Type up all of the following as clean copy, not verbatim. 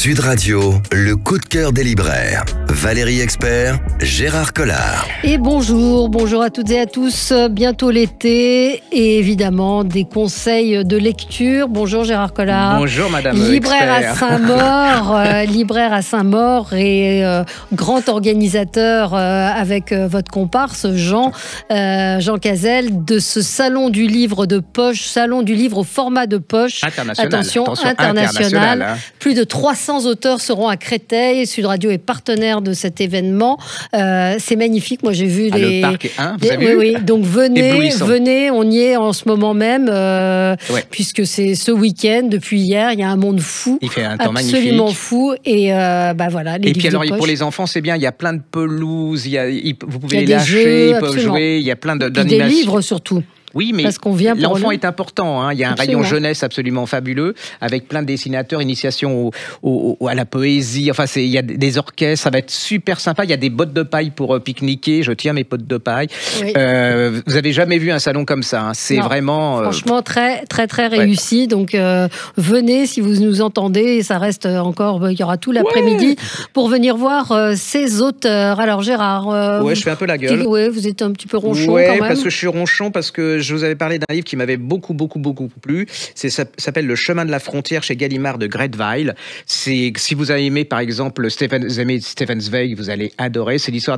Sud Radio, le coup de cœur des libraires. Valérie Expert, Gérard Collard. Et bonjour à toutes et à tous. Bientôt l'été et évidemment des conseils de lecture. Bonjour Gérard Collard. Bonjour Madame Libraire Expert. à Saint-Maur, libraire à Saint-Maur et grand organisateur avec votre comparse Jean Cazel de ce salon du livre de poche, salon du livre au format de poche. International. Attention, international. Hein. Plus de 300 auteurs seront à Créteil. Sud Radio est partenaire de cet événement. C'est magnifique. Moi, j'ai vu le parc 1, vous avez vu? Oui. Donc Éblouissant. venez. On y est en ce moment même, Ouais. puisque c'est ce week-end. Depuis hier, il y a un monde fou. Il fait un temps absolument magnifique. fou. Et voilà. Les Et puis livres alors, de pour poche. les enfants, c'est bien. Il y a plein de pelouses. Vous pouvez Il y a les des lâcher, jeux, ils peuvent absolument. jouer. Il y a plein Puis des d'animations. livres surtout. Oui, mais Parce qu'on vient pour l'enfant le- est important. Hein. Il y a un Absolument. rayon jeunesse absolument fabuleux, avec plein de dessinateurs, initiation à la poésie. Enfin, il y a des orchestres, ça va être super sympa. Il y a des bottes de paille pour pique-niquer. Je tiens mes bottes de paille. Oui. Vous avez jamais vu un salon comme ça. Hein. C'est Non. vraiment... Franchement, très réussi. Donc, venez si vous nous entendez. Et ça reste encore, il y aura tout l'après-midi pour venir voir ces auteurs. Alors, Gérard. Ouais, je fais un peu la gueule. Ouais, vous êtes un petit peu ronchon Ouais, quand même. parce que je suis ronchon, parce que je vous avais parlé d'un livre qui m'avait beaucoup plu. Ça s'appelle Le chemin de la frontière chez Gallimard de Greteweil. Si vous avez aimé, par exemple, Stefan Zweig, vous allez adorer. C'est l'histoire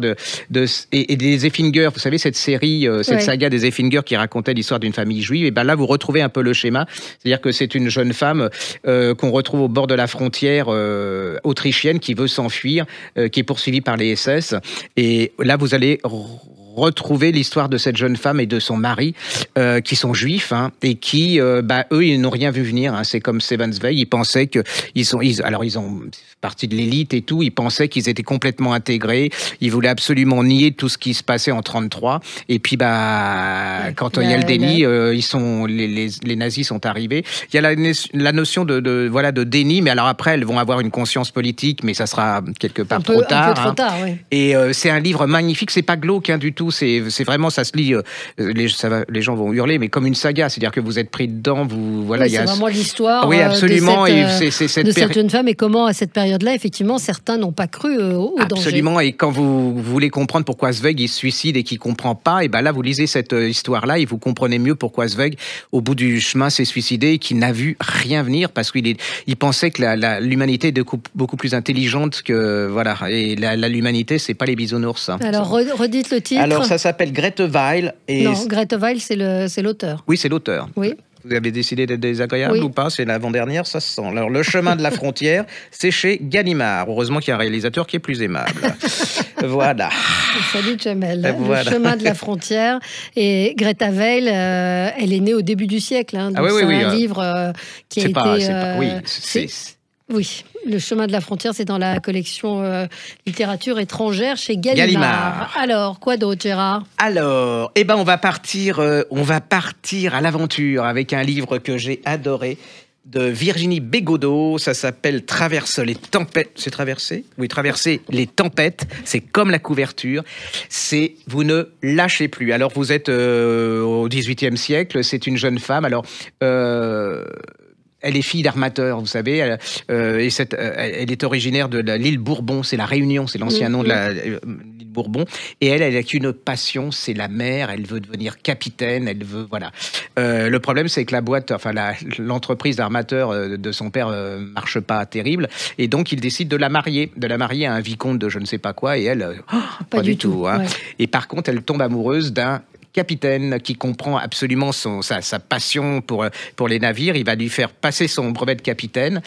et des Effinger. Vous savez, cette série, cette saga des Effinger qui racontait l'histoire d'une famille juive. Et ben là, vous retrouvez un peu le schéma. C'est-à-dire que c'est une jeune femme qu'on retrouve au bord de la frontière autrichienne qui veut s'enfuir, qui est poursuivie par les SS. Et là, vous allez retrouver l'histoire de cette jeune femme et de son mari qui sont juifs et qui, eux, ils n'ont rien vu venir. C'est comme Stefan Zweig, ils pensaient ils ont partie de l'élite et tout, ils pensaient qu'ils étaient complètement intégrés, ils voulaient absolument nier tout ce qui se passait en 1933. Et puis, quand il y a le déni, les nazis sont arrivés. Il y a la notion de déni, mais alors après, elles vont avoir une conscience politique, mais ça sera quelque part trop tard. Un peu trop tard, oui. Et c'est un livre magnifique, c'est pas glauque du tout, c'est vraiment, ça se lit, les gens vont hurler, mais comme une saga, c'est-à-dire que vous êtes pris dedans, c'est vraiment l'histoire oui, absolument, de cette jeune femme et comment, à cette période-là, effectivement, certains n'ont pas cru au danger. Absolument, et quand vous voulez comprendre pourquoi Zweig il se suicide et qu'il comprend pas, et là, vous lisez cette histoire-là et vous comprenez mieux pourquoi Zweig, au bout du chemin, s'est suicidé et qu'il n'a vu rien venir, parce qu'il pensait que l'humanité est beaucoup plus intelligente que, voilà, et l'humanité, c'est pas les bisounours. Alors, redites le titre. Alors, ça s'appelle Greteweil. Non, Greteweil, c'est l'auteur. Oui, c'est l'auteur. Oui. Vous avez décidé d'être désagréable ou pas? C'est l'avant-dernière, ça se sent. Alors, Le chemin de la frontière, c'est chez Gallimard. Heureusement qu'il y a un réalisateur qui est plus aimable. Voilà. Salut Jamel. Voilà. Le chemin de la frontière. Et Greta Weil, elle est née au début du siècle. Donc c'est un livre qui a été... Oui, Le chemin de la frontière, c'est dans la collection littérature étrangère chez Gallimard. Alors, quoi d'autre, Gérard? Alors, on va partir à l'aventure avec un livre que j'ai adoré de Virginie Bégodeau. Ça s'appelle Traverser les tempêtes. C'est traverser? Oui, Traverser les tempêtes. C'est comme la couverture. C'est vous ne lâchez plus. Alors, vous êtes au XVIIIe siècle. C'est une jeune femme. Alors, elle est fille d'armateur, vous savez, elle est originaire de l'île Bourbon, c'est la Réunion, c'est l'ancien nom de l'île Bourbon, et elle a qu'une passion, c'est la mer, elle veut devenir capitaine, elle veut, voilà. Le problème, c'est que l'entreprise d'armateur de son père marche pas terrible, et donc il décide de la marier à un vicomte de je ne sais pas quoi, et elle, pas du tout. Ouais. Et par contre, elle tombe amoureuse d'un capitaine qui comprend absolument sa passion pour les navires. Il va lui faire passer son brevet de capitaine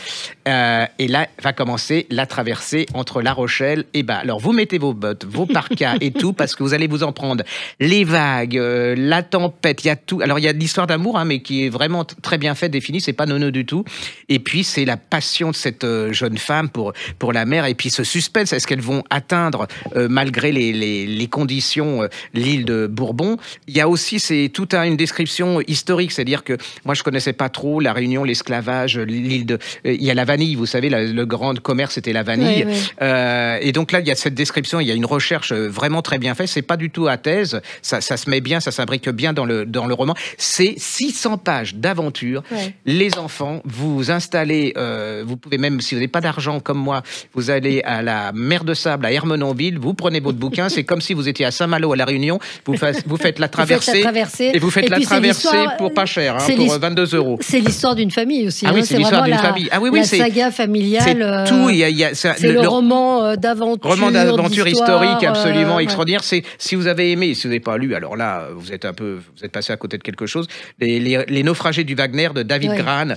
et là va commencer la traversée entre La Rochelle et alors vous mettez vos bottes, vos parkas et tout, parce que vous allez vous en prendre les vagues, la tempête, il y a tout. Alors il y a l'histoire d'amour mais qui est vraiment très bien faite, définie, c'est pas nono du tout. Et puis c'est la passion de cette jeune femme pour la mer, et puis ce suspense, est-ce qu'elles vont atteindre malgré les conditions l'île de Bourbon? il y a aussi toute une description historique, c'est-à-dire que moi je connaissais pas trop la Réunion, l'esclavage, il y a la vanille, vous savez, le grand commerce c'était la vanille, et donc là il y a cette description, il y a une recherche vraiment très bien faite, c'est pas du tout à thèse, ça se met bien, ça s'imbrique bien dans le roman. C'est 600 pages d'aventure. Les enfants, vous installez, vous pouvez même, si vous n'avez pas d'argent comme moi, vous allez à la mer de Sable à Ermenonville, vous prenez votre bouquin, c'est comme si vous étiez à Saint-Malo à La Réunion, vous faites la traversée, et vous faites la traversée pour pas cher, pour 22 €. C'est l'histoire d'une famille aussi. Ah oui, c'est l'histoire d'une famille. Ah oui, la saga familiale. C'est tout. C'est le roman d'aventure. Roman d'aventure historique absolument extraordinaire. Si vous avez aimé, si vous n'avez pas lu, alors là, vous êtes passé à côté de quelque chose. Les naufragés du Wagner de David Gran,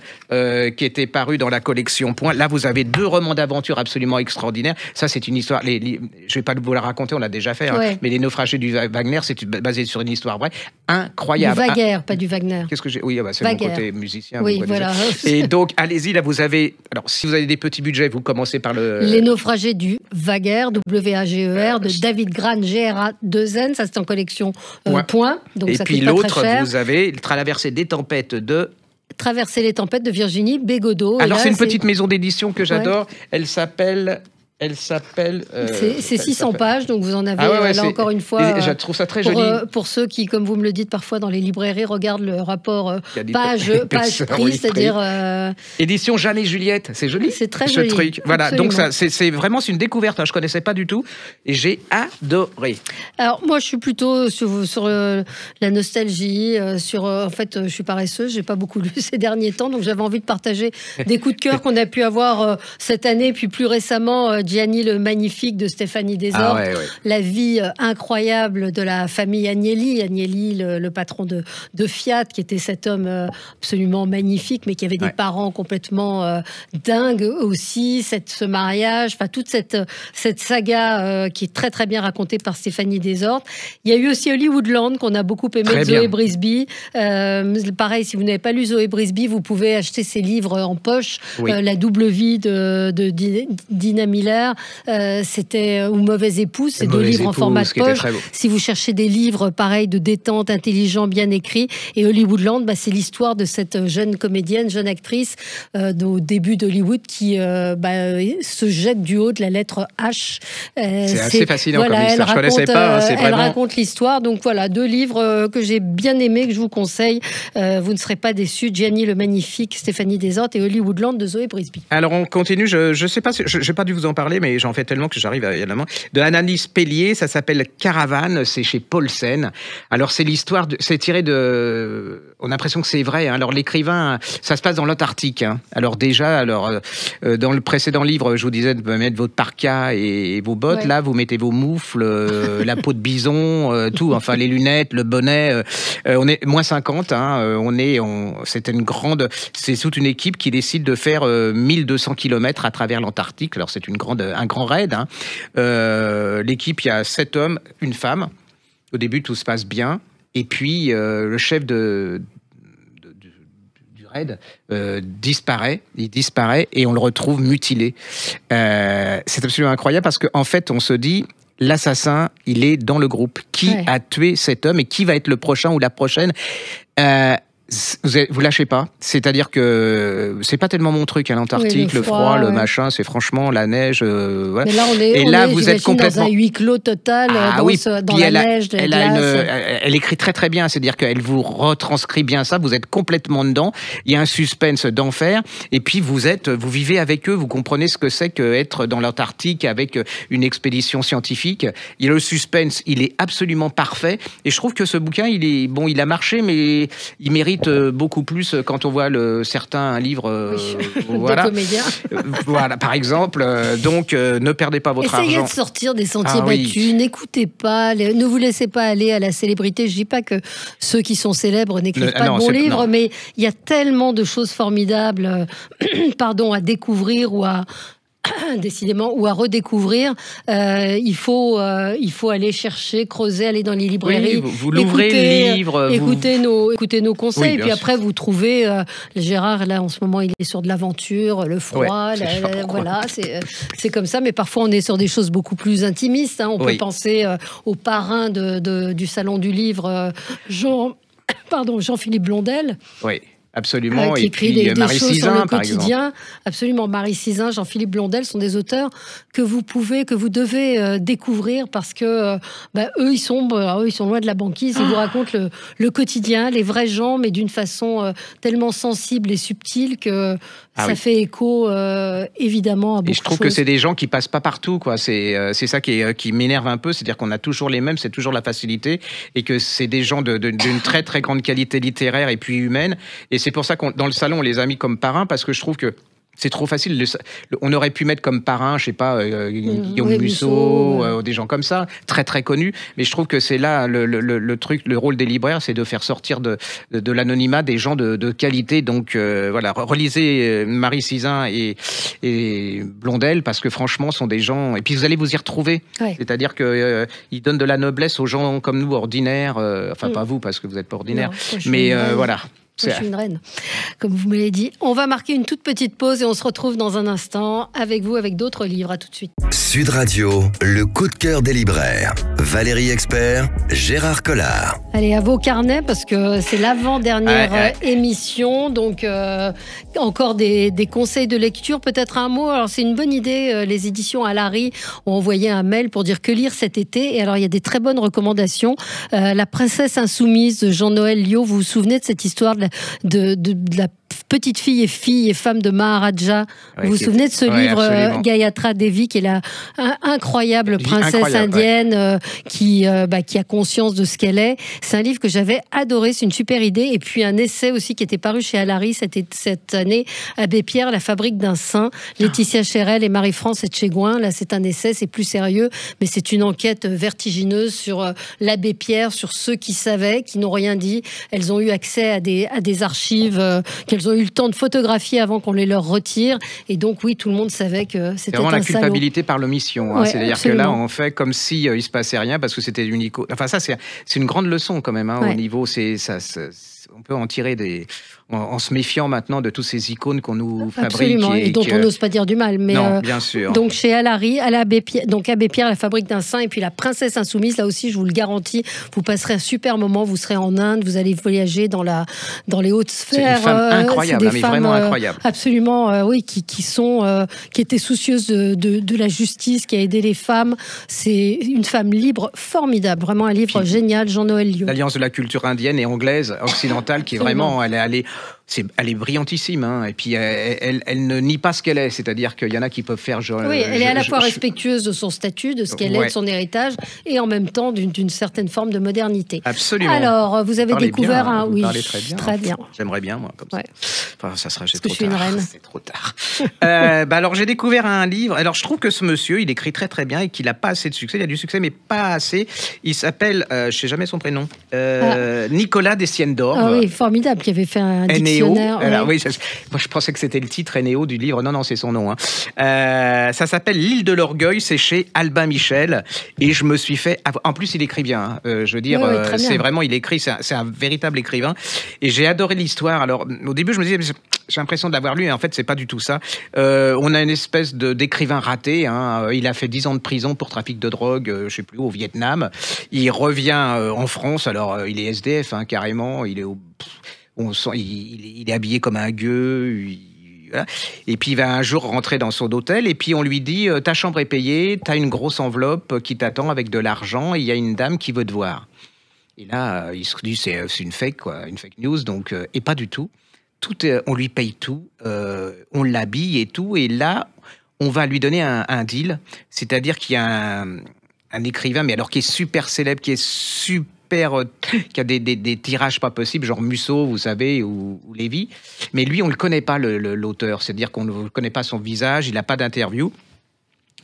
qui était paru dans la collection Point. Là, vous avez 2 romans d'aventure absolument extraordinaires. Ça, c'est une histoire. Je vais pas vous la raconter, on l'a déjà fait. Mais les naufragés du Wagner, c'est basé sur une histoire vraie, incroyable. Du Wagner, pas du Wagner. Qu'est-ce que j'ai? Oui, c'est mon côté musicien. Oui, voilà. Et donc, allez-y. Là, vous avez. Alors, si vous avez des petits budgets, vous commencez par Les naufragés du Wagner, W-A-G-E-R, de David Gran, G-R-A-2-N. Ça, c'est en collection Point. Donc, et ça puis coûte pas l'autre, très cher. vous avez Traverser des tempêtes de. Traverser les tempêtes de Virginie Bégodeau. Alors, c'est une petite maison d'édition que j'adore. Elle s'appelle. C'est 600 pages, donc vous en avez là encore une fois. Je trouve ça très joli. Pour ceux qui, comme vous me le dites parfois dans les librairies, regardent le rapport page-prix, c'est-à-dire. Édition Jeanne et Juliette, c'est joli. C'est très joli. Truc. Voilà, absolument. Donc c'est vraiment une découverte. Je connaissais pas du tout et j'ai adoré. Alors moi, je suis plutôt sur la nostalgie. En fait, je suis paresseuse. J'ai pas beaucoup lu ces derniers temps, donc j'avais envie de partager des coups de cœur qu'on a pu avoir cette année, puis plus récemment. Gianni le Magnifique de Stéphanie Desordes, la vie incroyable de la famille Agnelli, le patron de Fiat, qui était cet homme absolument magnifique, mais qui avait des parents complètement dingues aussi, ce mariage, enfin toute cette saga qui est très très bien racontée par Stéphanie Desordes. Il y a eu aussi Hollywoodland qu'on a beaucoup aimé, de Zoé Brisby. Pareil, si vous n'avez pas lu Zoé Brisby, vous pouvez acheter ses livres en poche, La double vie de Dina Miller, c'était ou Mauvais épouse, c'est 2 livres en format de poche. Si vous cherchez des livres pareils de détente, intelligents, bien écrits, et Hollywoodland, c'est l'histoire de cette jeune comédienne, jeune actrice au début d'Hollywood qui se jette du haut de la lettre H. C'est assez fascinant comme histoire. Je connaissais pas. Elle raconte l'histoire. Donc voilà, 2 livres que j'ai bien aimés, que je vous conseille. Vous ne serez pas déçus. Gianni le Magnifique, Stéphanie Desordes et Hollywoodland de Zoé Brisby. Alors on continue. Je sais pas, j'ai pas dû vous en parler, mais j'en fais tellement que j'arrive à la main. De Anaïs Pellier, ça s'appelle Caravane, c'est chez Paulsen. Alors c'est l'histoire, c'est tiré de. On a l'impression que c'est vrai. Alors l'écrivain, ça se passe dans l'Antarctique. Alors déjà, dans le précédent livre, je vous disais de mettre votre parka et vos bottes. Là, vous mettez vos moufles, la peau de bison, tout. Enfin, les lunettes, le bonnet. On est moins 50. C'était c'est toute une équipe qui décide de faire 1200 km à travers l'Antarctique. Alors c'est un grand raid. L'équipe, il y a 7 hommes, une femme. Au début, tout se passe bien. Et puis, le chef du raid disparaît. Il disparaît et on le retrouve mutilé. C'est absolument incroyable parce qu'en fait, on se dit... L'assassin, il est dans le groupe. Qui a tué cet homme et qui va être le prochain ou la prochaine vous lâchez pas, c'est-à-dire que c'est pas tellement mon truc à l'Antarctique, le froid, le machin, c'est franchement la neige. Voilà. Mais là, vous êtes complètement dans un huis clos total, dans la neige, elle écrit très très bien, c'est-à-dire qu'elle vous retranscrit bien ça. Vous êtes complètement dedans. Il y a un suspense d'enfer, et puis vous vivez avec eux, vous comprenez ce que c'est qu'être dans l'Antarctique avec une expédition scientifique. Le suspense, il est absolument parfait, et je trouve que ce bouquin, il a marché, mais il mérite beaucoup plus quand on voit certains livres de comédiens. Voilà, par exemple. Donc, ne perdez pas votre argent. Essayez de sortir des sentiers battus. N'écoutez pas, ne vous laissez pas aller à la célébrité. Je dis pas que ceux qui sont célèbres n'écrivent pas de bons livres, mais il y a tellement de choses formidables à découvrir ou à décidément, ou à redécouvrir, il faut aller chercher, creuser, aller dans les librairies. Oui, vous l'ouvrez le livre. Écoutez nos conseils. Oui, et puis après, vous trouvez... Gérard, là, en ce moment, il est sur de l'aventure, le froid. Voilà, c'est comme ça. Mais parfois, on est sur des choses beaucoup plus intimistes. Hein. On peut penser au parrain du Salon du Livre, Jean-Philippe Blondel. Oui. Absolument, qui écrit des choses sur le quotidien. Absolument, Marie Sizun, Jean-Philippe Blondel sont des auteurs que vous devez découvrir parce que eux, ils sont loin de la banquise. Ils vous racontent le quotidien, les vrais gens, mais d'une façon tellement sensible et subtile que ça fait écho évidemment à beaucoup de choses. Et je trouve que c'est des gens qui passent pas partout, quoi. C'est ça qui m'énerve un peu, c'est-à-dire qu'on a toujours les mêmes, c'est toujours la facilité, et que c'est des gens d'une très très grande qualité littéraire et puis humaine. Et c'est pour ça qu'on dans le salon on les a mis comme parrains, parce que je trouve que c'est trop facile. On aurait pu mettre comme parrain, je sais pas, Guillaume Musso, des gens comme ça, très très connus. Mais je trouve que c'est là le truc, le rôle des libraires, c'est de faire sortir de l'anonymat des gens de qualité. Donc voilà, relisez Marie Sizun et Blondel, parce que franchement, sont des gens. Et puis vous allez vous y retrouver. Ouais. C'est-à-dire que ils donnent de la noblesse aux gens comme nous, ordinaires. Enfin, pas vous, parce que vous n'êtes pas ordinaire. Non, mais voilà. Je suis une reine, comme vous me l'avez dit. On va marquer une toute petite pause et on se retrouve dans un instant avec vous, avec d'autres livres. À tout de suite. Sud Radio, le coup de cœur des libraires. Valérie Expert, Gérard Collard. Allez, à vos carnets, parce que c'est l'avant-dernière émission. Donc, encore des conseils de lecture. Peut-être un mot. Alors, c'est une bonne idée. Les éditions Alary ont envoyé un mail pour dire que lire cet été. Et alors, il y a des très bonnes recommandations. La princesse insoumise de Jean-Noël Liot. Vous vous souvenez de cette histoire de la petite fille et femme de Maharaja. Vous vous souvenez de ce livre, Gayatri Devi, qui est la incroyable princesse indienne qui a conscience de ce qu'elle est. C'est un livre que j'avais adoré, c'est une super idée. Et puis un essai aussi qui était paru chez Alary cette année, Abbé Pierre, la fabrique d'un saint. Laetitia Chérel et Marie-France Etchegouin. Là, c'est un essai, c'est plus sérieux, mais c'est une enquête vertigineuse sur l'Abbé Pierre, sur ceux qui savaient, qui n'ont rien dit. Elles ont eu accès à des archives qu'elles ont eu le temps de photographier avant qu'on les leur retire. Et donc, oui, tout le monde savait que c'était un salaud. C'est vraiment la culpabilité par l'omission. Hein. C'est-à-dire que là, on fait comme si il se passait rien parce que c'était une icône. Enfin, ça, c'est une grande leçon quand même. Au niveau, on peut en tirer en se méfiant maintenant de toutes ces icônes qu'on nous fabrique. Absolument, et dont on n'ose pas dire du mal. Mais non, bien sûr. Donc chez Alary, Abbé Pierre, la fabrique d'un saint, et puis la princesse insoumise, là aussi, je vous le garantis, vous passerez un super moment, vous serez en Inde, vous allez voyager dans les hautes sphères. C'est une femme incroyable, mais vraiment incroyable. Absolument, oui, qui étaient soucieuses de la justice, qui a aidé les femmes. C'est une femme libre, formidable, vraiment un livre génial, Jean-Noël Liot. L'alliance de la culture indienne et anglaise, occidentale, qui est vraiment, elle est brillantissime, hein. Et puis elle ne nie pas ce qu'elle est, c'est-à-dire qu'il y en a qui peuvent faire genre. Oui, elle est à la fois respectueuse de son statut, de ce qu'elle est, de son héritage, et en même temps d'une certaine forme de modernité. Absolument. Alors, vous avez découvert vous parlez très bien. J'aimerais bien, moi, comme ça. Enfin, ça sera trop tard. C'est trop tard. Alors, j'ai découvert un livre. Alors, je trouve que ce monsieur, il écrit très très bien et qu'il n'a pas assez de succès. Il a du succès, mais pas assez. Il s'appelle, je ne sais jamais son prénom, Nicolas Dessiendorf. Ah oui, formidable, qui avait fait un dictionnaire. Alors, oui, moi je pensais que c'était le titre Ennéo du livre. Non, c'est son nom. Hein. Ça s'appelle L'île de l'orgueil, c'est chez Albin Michel. Et je me suis fait. En plus, il écrit bien. Je veux dire, c'est vraiment, il écrit, c'est un véritable écrivain. Et j'ai adoré l'histoire. Alors, au début, je me disais, j'ai l'impression de l'avoir lu, et en fait, c'est pas du tout ça. On a une espèce d'écrivain raté. Hein. Il a fait 10 ans de prison pour trafic de drogue, je sais plus, au Vietnam. Il revient en France. Alors, il est SDF, hein, carrément. Il est il est habillé comme un gueux. Voilà. Et puis il va un jour rentrer dans son hôtel et puis on lui dit ta chambre est payée, t'as une grosse enveloppe qui t'attend avec de l'argent et il y a une dame qui veut te voir. Et là il se dit c'est une fake quoi, une fake news donc et pas du tout. On lui paye tout, on l'habille et tout et là on va lui donner un deal, c'est-à-dire qu'il y a un écrivain mais alors qui est super célèbre, qui a des tirages pas possibles, genre Musso, vous savez, ou Lévy. Mais lui, on ne le connaît pas, l'auteur. C'est-à-dire qu'on ne connaît pas son visage, il n'a pas d'interview.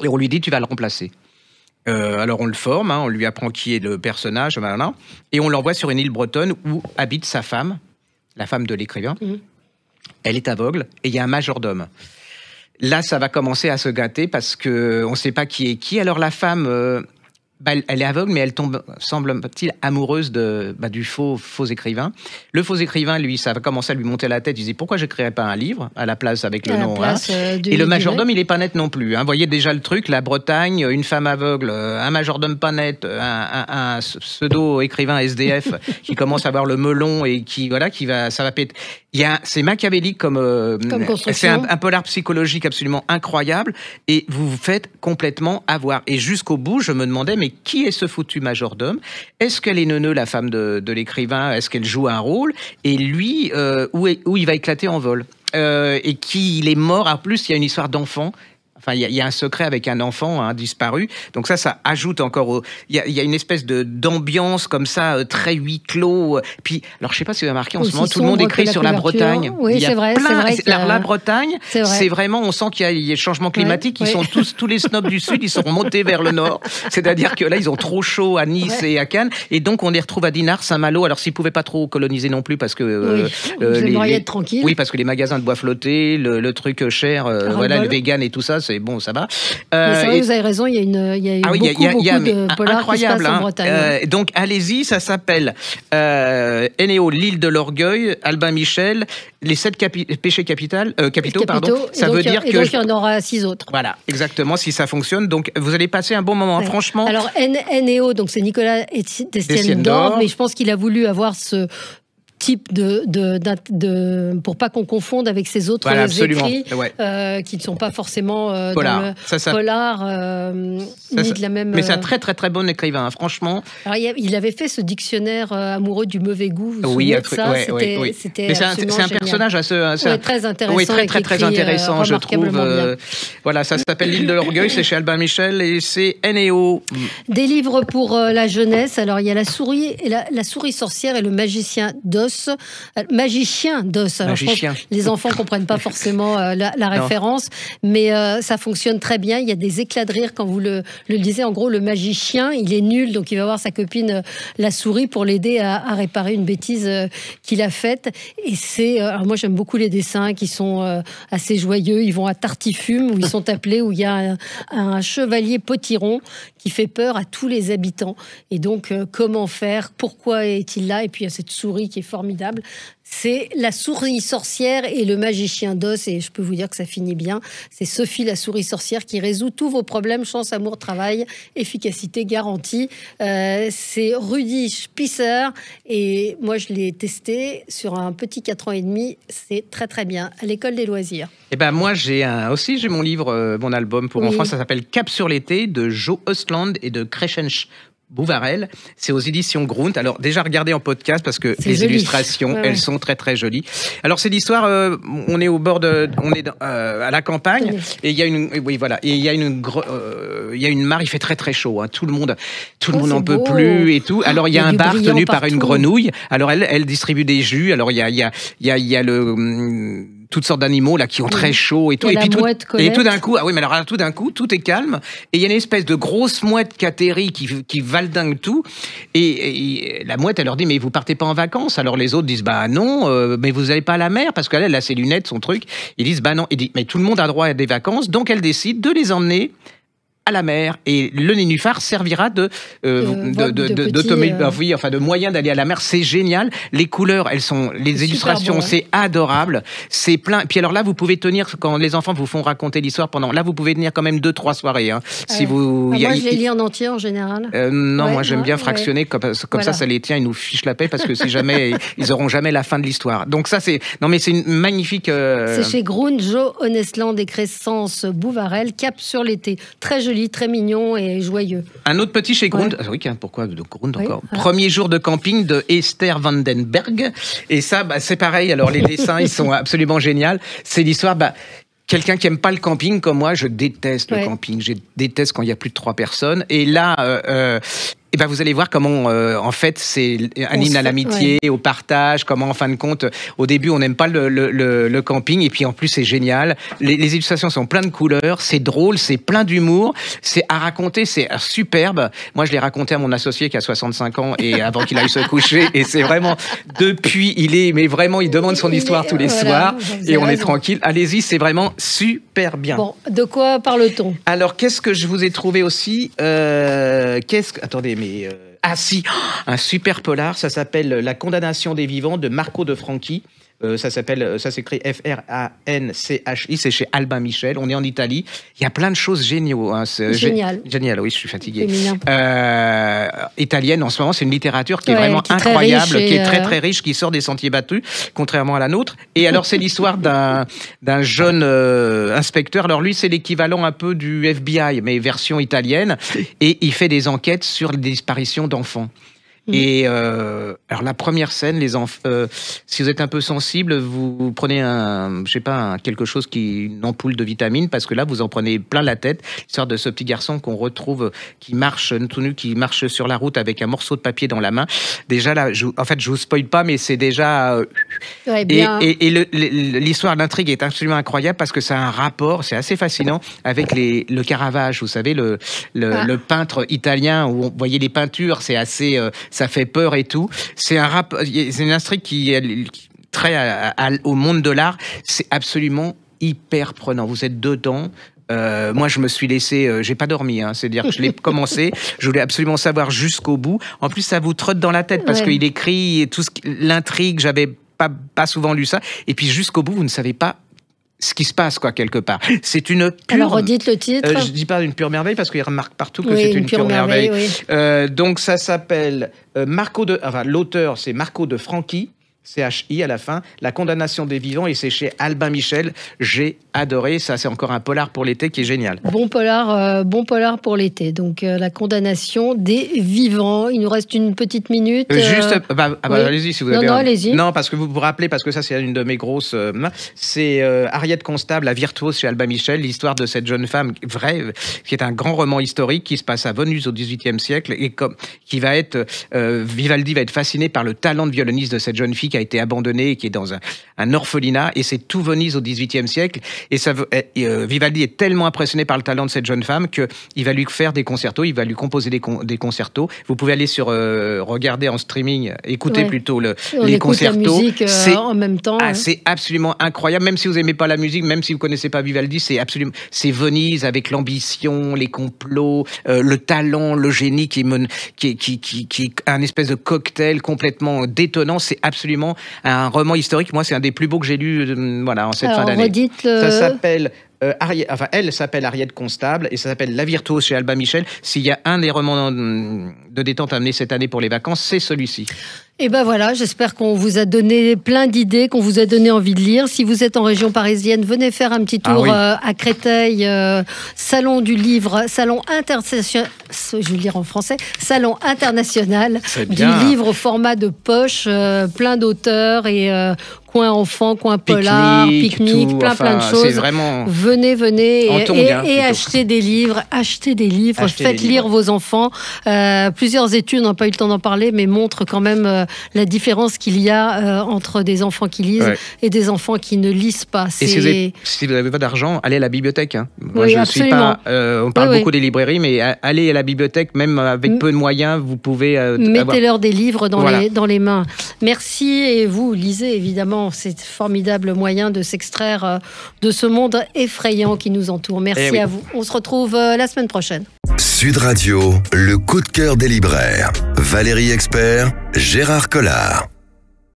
Et on lui dit, tu vas le remplacer. Alors on le forme, hein, on lui apprend qui est le personnage, et on l'envoie sur une île bretonne où habite sa femme, la femme de l'écrivain. Elle est aveugle, et il y a un majordome. là, ça va commencer à se gâter parce qu'on ne sait pas qui est qui. Alors la femme... elle est aveugle, mais elle tombe, semble-t-il, amoureuse du faux écrivain. Le faux écrivain, lui, ça va commencer à lui monter à la tête. Il dit, pourquoi je n'écrirais pas un livre à la place avec le nom Et le majordome, il n'est pas net non plus. Vous voyez déjà le truc, la Bretagne, une femme aveugle, un majordome pas net, un pseudo-écrivain SDF qui commence à avoir le melon et ça va péter. C'est machiavélique comme c'est un polar psychologique absolument incroyable et vous vous faites complètement avoir. Et jusqu'au bout, je me demandais, mais qui est ce foutu majordome ? Est-ce qu'elle est neuneu, la femme de l'écrivain ? Est-ce qu'elle joue un rôle ? Et lui, où il va éclater en vol ? Et il est mort. En plus, il y a une histoire d'enfant. Enfin, il y a un secret avec un enfant disparu. Donc ça ajoute encore... Il y a une espèce d'ambiance comme ça, très huis clos. Puis, alors je ne sais pas si vous avez remarqué, en ce moment, tout le monde écrit sur la Bretagne. Oui, c'est vrai. La Bretagne, c'est vraiment... On sent qu'il y a le changement climatique. Ils sont tous les snobs du Sud, ils sont remontés vers le Nord. C'est-à-dire que là, ils ont trop chaud à Nice et à Cannes. Et donc, on les retrouve à Dinard, Saint-Malo. Alors, s'ils ne pouvaient pas trop coloniser non plus, parce que... être tranquille. Oui, parce que les magasins de bois flottés, le truc cher, le vegan et tout ça, c'est bon, ça va. Mais c'est vrai, vous avez raison, il y a eu beaucoup de polars qui se passent en Bretagne. Donc, allez-y, ça s'appelle N.E.O. l'île de l'orgueil, Albin Michel, les 7 péchés capitaux, pardon. Ça veut dire que... donc, il y en aura 6 autres. Voilà, exactement, si ça fonctionne. Donc, vous allez passer un bon moment, franchement. Alors, N.E.O., donc c'est Nicolas Destienne-d'Or, mais je pense qu'il a voulu avoir ce... type pour pas qu'on confonde avec ces autres écrits qui ne sont pas forcément polar. Dans le polar ni de la même... Mais c'est un très très très bon écrivain, franchement. Alors, il avait fait ce dictionnaire amoureux du mauvais goût, vous vous souvenez de ça? C'était c'est un personnage très intéressant. Oui, très intéressant, je trouve. Voilà, ça s'appelle l'île de l'orgueil, c'est chez Albin Michel et c'est N.E.O. Des livres pour la jeunesse. Alors, il y a la souris sorcière et le magicien d'os. Magicien d'os. Alors, je pense que les enfants ne comprennent pas forcément la référence, mais ça fonctionne très bien. Il y a des éclats de rire quand vous le lisez. En gros, le magicien, il est nul, donc il va voir sa copine la souris pour l'aider à réparer une bêtise qu'il a faite. Et alors moi, j'aime beaucoup les dessins qui sont assez joyeux. Ils vont à Tartifume, où ils sont appelés, où il y a un chevalier potiron qui fait peur à tous les habitants. Et donc, comment faire ? Pourquoi est-il là ? Et puis, il y a cette souris qui est formidable. C'est la souris sorcière et le magicien d'os, et je peux vous dire que ça finit bien. C'est Sophie la souris sorcière qui résout tous vos problèmes, chance, amour, travail, efficacité garantie. C'est Rudy Spisser, et moi je l'ai testé sur un petit 4 ans et demi. C'est très très bien, à l'école des loisirs. Et ben moi j'ai mon livre, mon album pour enfants, ça s'appelle Cap sur l'été de Joe Ostland et de Crescence Bouvarel, c'est aux éditions Grunt. Alors déjà regardez en podcast parce que les illustrations, elles sont très très jolies. Alors c'est l'histoire, on est au bord à la campagne et il y a une mare, il fait très très chaud, tout le monde n'en peut plus et tout. Alors il y a un bar tenu par une grenouille. Alors elle distribue des jus. Alors il y a toutes sortes d'animaux là qui ont très chaud et tout. Et tout d'un coup, tout d'un coup, tout est calme et il y a une espèce de grosse mouette qui atterrit, qui valdingue tout. Et la mouette, elle leur dit, mais vous partez pas en vacances? Alors les autres disent, bah non, mais vous allez pas à la mer parce qu'elle a ses lunettes, son truc. Ils disent, bah non. Il dit, mais tout le monde a droit à des vacances, donc elle décide de les emmener à la mer, et le nénuphar servira de moyen d'aller à la mer. C'est génial, les couleurs, les illustrations, c'est adorable, c'est plein. Puis alors là, vous pouvez tenir, quand les enfants vous font raconter l'histoire là, vous pouvez tenir quand même 2-3 soirées. Si vous, moi, je les lis en entier en général. Moi j'aime bien fractionner, comme ça les tient, ils nous fichent la paix parce que si jamais ils auront jamais la fin de l'histoire. Donc ça c'est une magnifique. C'est chez Grunt, Joe Honestland et Crescence Bouvarel, Cap sur l'été, très joli, très mignon et joyeux. Un autre petit chez Grunt. Ah oui, pourquoi de Grunt encore? Premier jour de camping de Esther Vandenberg. Et ça, c'est pareil. Alors les dessins, ils sont absolument géniaux. C'est l'histoire. Quelqu'un qui aime pas le camping comme moi, je déteste le camping. Je déteste quand il y a plus de 3 personnes. Et là. Et ben vous allez voir comment, en fait, c'est un hymne à l'amitié, au partage, comment, en fin de compte, au début, on n'aime pas le camping, et puis en plus, c'est génial. Les illustrations sont pleines de couleurs, c'est drôle, c'est plein d'humour, c'est à raconter, c'est superbe. Moi, je l'ai raconté à mon associé qui a 65 ans, et avant qu'il aille se coucher, et c'est vraiment, depuis, mais vraiment, il demande son histoire tous les soirs, et on est tranquille. Allez-y, c'est vraiment super bien. Bon, de quoi parle-t-on? Alors, qu'est-ce que je vous ai trouvé aussi? Attendez, mais... Ah si, un super polar, ça s'appelle La condamnation des vivants de Marco de Franchi. Ça s'écrit F-R-A-N-C-H-I, c'est chez Albin Michel, on est en Italie. Il y a plein de choses géniaux. Génial. Génial, oui, je suis fatigué. Italienne, en ce moment, c'est une littérature qui est vraiment incroyable, qui est très très riche, qui sort des sentiers battus, contrairement à la nôtre. Et alors, c'est l'histoire d'un jeune inspecteur. Alors lui, c'est l'équivalent un peu du FBI, mais version italienne. Et il fait des enquêtes sur les disparitions d'enfants. Et alors la première scène, les enfants, si vous êtes un peu sensible, vous prenez quelque chose une ampoule de vitamines, parce que là vous en prenez plein la tête. L'histoire de ce petit garçon qu'on retrouve qui marche tout nu, qui marche sur la route avec un morceau de papier dans la main. Déjà là, je vous spoil pas, mais c'est déjà et l'histoire, l'intrigue est absolument incroyable, parce que ça a un rapport, c'est assez fascinant, avec le Caravage. Vous savez, le peintre italien, où vous voyez les peintures, c'est assez ça fait peur et tout. C'est une intrigue qui est très au monde de l'art. C'est absolument hyper prenant. Vous êtes dedans. Moi, je me suis laissé... j'ai pas dormi, c'est-à-dire que je l'ai commencé. Je voulais absolument savoir jusqu'au bout. En plus, ça vous trotte dans la tête, parce qu'il écrit et l'intrigue. J'avais pas souvent lu ça. Et puis, jusqu'au bout, vous ne savez pas ce qui se passe, quelque part. C'est une pure... Alors, redites le titre. Je dis pas une pure merveille, parce qu'il remarque partout que c'est une pure merveille. Donc, ça s'appelle l'auteur, c'est Marco de Franchi, C-H-I à la fin, La condamnation des vivants, et c'est chez Albin Michel. J'ai adoré. Ça, c'est encore un polar pour l'été qui est génial. Bon polar pour l'été. Donc, La condamnation des vivants. Il nous reste une petite minute. Allez-y si vous avez... allez-y. Non, parce que vous vous rappelez, parce que ça, c'est une de mes grosses... c'est Ariette Constable, La virtuose chez Albin Michel, l'histoire de cette jeune femme vraie, qui est un grand roman historique qui se passe à Venise au XVIIIe siècle, et qui va être... Vivaldi va être fasciné par le talent de violoniste de cette jeune fille qui a été abandonnée et qui est dans un orphelinat, et c'est tout Venise au XVIIIe siècle. Et Vivaldi est tellement impressionné par le talent de cette jeune femme qu'il va lui faire des concertos, il va lui composer des concertos. Vous pouvez aller regarder en streaming, écouter plutôt les concertos. La musique en même temps. C'est absolument incroyable, même si vous n'aimez pas la musique, même si vous ne connaissez pas Vivaldi, c'est Venise avec l'ambition, les complots, le talent, le génie qui est un espèce de cocktail complètement détonnant. C'est absolument un roman historique. Moi, c'est un des plus beaux que j'ai lu en cette fin d'année. Ça s'appelle... elle s'appelle Ariette Constable, et ça s'appelle La virtuose chez Albin Michel. S'il y a un des romans de détente amenés cette année pour les vacances, c'est celui-ci. Et ben voilà, j'espère qu'on vous a donné plein d'idées, qu'on vous a donné envie de lire. Si vous êtes en région parisienne, venez faire un petit tour à Créteil, salon du livre, salon international, je vais le lire en français, salon international du livre au format de poche, plein d'auteurs et coin enfant, coin polar, pique-nique, plein de choses. Vraiment... Venez et achetez des livres, faites lire vos enfants. Plusieurs études, on n'a pas eu le temps d'en parler, mais montrent quand même la différence qu'il y a entre des enfants qui lisent et des enfants qui ne lisent pas. Et si vous n'avez pas d'argent, allez à la bibliothèque. Moi, je suis pas... on parle beaucoup des librairies, mais allez à la bibliothèque, même avec peu de moyens, vous pouvez... Mettez-leur des livres dans les mains. Merci, et vous, lisez, évidemment. C'est formidable moyen de s'extraire de ce monde effrayant qui nous entoure. Merci à vous. On se retrouve la semaine prochaine. Sud Radio, le coup de cœur des libraires. Valérie Expert, Gérard Collard.